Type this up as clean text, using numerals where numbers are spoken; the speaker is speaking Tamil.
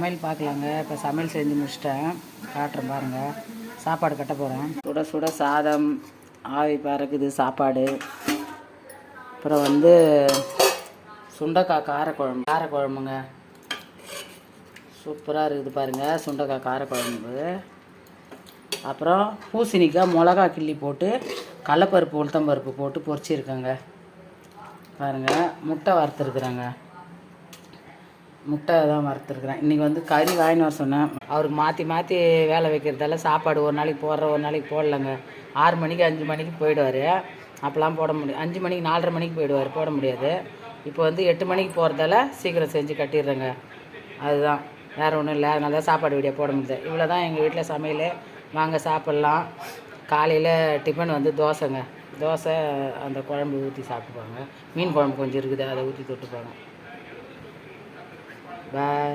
சமையல் பார்க்கலாங்க. இப்போ சமையல் செஞ்சு முடிச்சிட்டேன், காட்டுறேன் பாருங்கள். சாப்பாடு கட்ட போகிறேன். சுட சுட சாதம், ஆவி பறக்குது சாப்பாடு. அப்புறம் வந்து சுண்டைக்காய் காரக்குழம்புங்க. சூப்பராக இருக்குது பாருங்கள், சுண்டைக்காய் காரக்குழம்பு. அப்புறம் பூசணிக்காய் மிளகா கிள்ளி போட்டு கடலப்பருப்பு உளுத்தம்பருப்பு போட்டு பொரிச்சிருக்கேங்க பாருங்கள். முட்டை வறுத்துருக்குறேங்க, முட்டை தான் வறுத்துருக்குறேன். இன்றைக்கி வந்து கறி வாங்கின்னு வர சொன்னேன். அவருக்கு மாற்றி மாற்றி வேலை வைக்கிறதால சாப்பாடு ஒரு நாளைக்கு போடுற ஒரு நாளைக்கு போடலைங்க. 6 மணிக்கு 5 மணிக்கு போயிடுவார். அப்போலாம் போட முடியும். 5 மணிக்கு 4:30 மணிக்கு போயிடுவார், போட முடியாது. இப்போ வந்து 8 மணிக்கு போகிறதால சீக்கிரம் செஞ்சு கட்டிடுறேங்க. அதுதான், வேறு ஒன்றும் இல்லை. அதனால தான் சாப்பாடு வீடியோ போட முடியுது. இவ்வளோ தான் எங்கள் வீட்டில் சமையல். வாங்க சாப்பிட்லாம். காலையில் டிஃபன் வந்து தோசைங்க. தோசை அந்த குழம்பு ஊற்றி சாப்பிட்டுப்பாங்க. மீன் குழம்பு கொஞ்சம் இருக்குது, அதை ஊற்றி தொட்டுப்பாங்க. பாய்.